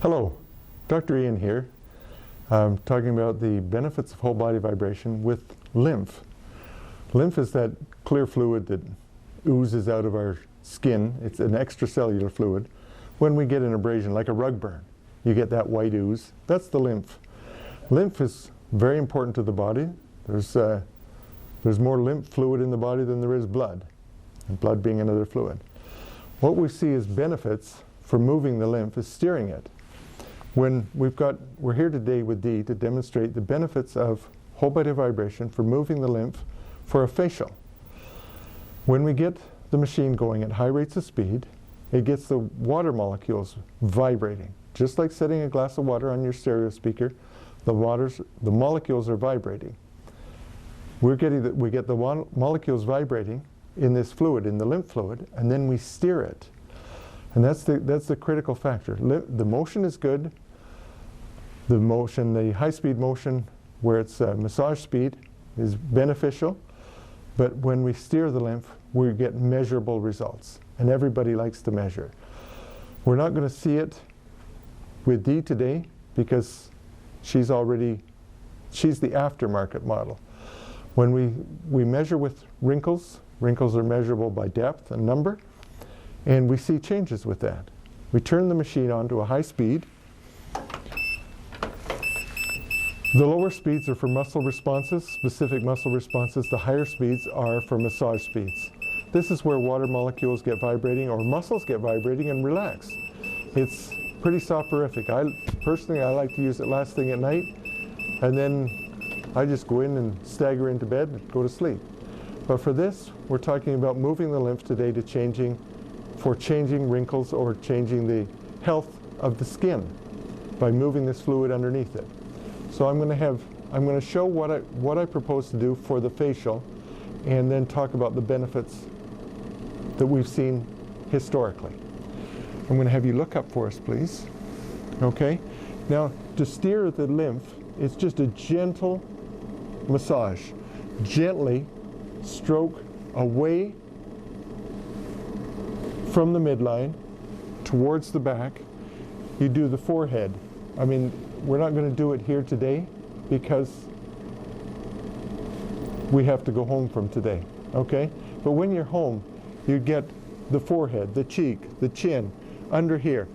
Hello, Dr. Ian here, talking about the benefits of whole body vibration with lymph. Lymph is that clear fluid that oozes out of our skin. It's an extracellular fluid. When we get an abrasion, like a rug burn, you get that white ooze. That's the lymph. Lymph is very important to the body. There's more lymph fluid in the body than there is blood, and blood being another fluid. What we see as benefits for moving the lymph is steering it. We're here today with Dee to demonstrate the benefits of whole body vibration for moving the lymph for a facial. When we get the machine going at high rates of speed, it gets the water molecules vibrating. Just like setting a glass of water on your stereo speaker, the molecules are vibrating. We get the molecules vibrating in this fluid, in the lymph fluid, and then we steer it. And that's the critical factor. The motion is good. The high-speed motion, where it's massage speed, is beneficial. But when we steer the lymph, we get measurable results. And everybody likes to measure. We're not going to see it with Dee today because she's the aftermarket model. When we measure with wrinkles are measurable by depth and number, and we see changes with that. We turn the machine on to a high speed. The lower speeds are for muscle responses, specific muscle responses. The higher speeds are for massage speeds. This is where water molecules get vibrating or muscles get vibrating and relax. It's pretty soporific. Personally, I like to use it last thing at night, and then I just go in and stagger into bed and go to sleep. But for this, we're talking about moving the lymph today to changing wrinkles or changing the health of the skin by moving this fluid underneath it. So I'm going to show what I propose to do for the facial, and then talk about the benefits that we've seen historically. I'm going to have you look up for us, please. Okay? Now, to steer the lymph, it's just a gentle massage. Gently stroke away from the midline towards the back. You do the forehead. I mean, we're not going to do it here today because we have to go home from today, okay? But when you're home, you get the forehead, the cheek, the chin, under here.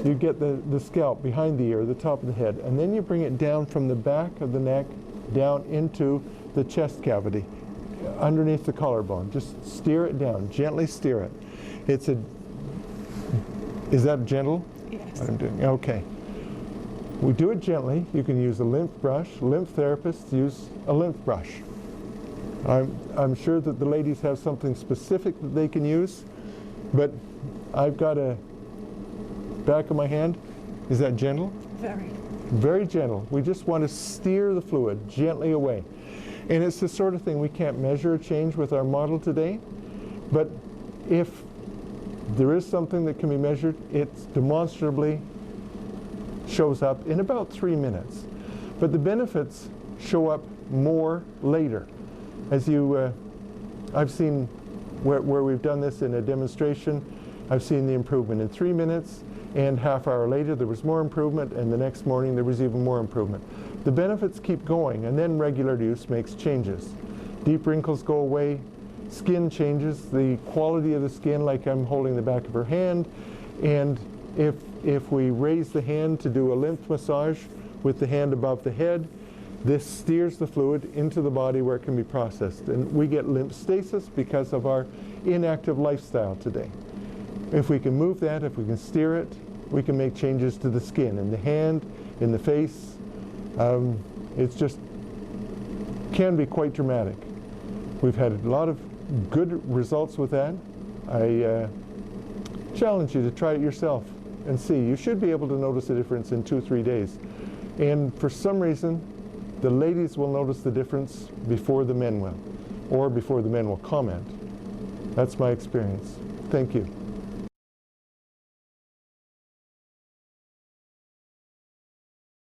You get the scalp, behind the ear, the top of the head, and then you bring it down from the back of the neck down into the chest cavity, underneath the collarbone. Just steer it down, gently steer it. Is that gentle? Yes. What I'm doing? Okay. We do it gently. You can use a lymph brush. Lymph therapists use a lymph brush. I'm sure that the ladies have something specific that they can use, but I've got a back of my hand. Is that gentle? Very. Very gentle. We just want to steer the fluid gently away. And it's the sort of thing we can't measure a change with our model today, but if there is something that can be measured, it demonstrably shows up in about 3 minutes. But the benefits show up more later. As I've seen where we've done this in a demonstration, I've seen the improvement in 3 minutes, and half hour later there was more improvement, and the next morning there was even more improvement. The benefits keep going, and then regular use makes changes. Deep wrinkles go away, skin changes, the quality of the skin, like I'm holding the back of her hand, and if we raise the hand to do a lymph massage with the hand above the head, this steers the fluid into the body where it can be processed. And we get lymph stasis because of our inactive lifestyle today. If we can move that, if we can steer it, we can make changes to the skin, in the hand, in the face. It's just can be quite dramatic. We've had a lot of good results with that. I challenge you to try it yourself and see. You should be able to notice a difference in 2-3 days. And for some reason, the ladies will notice the difference before the men will, or before the men will comment. That's my experience. Thank you.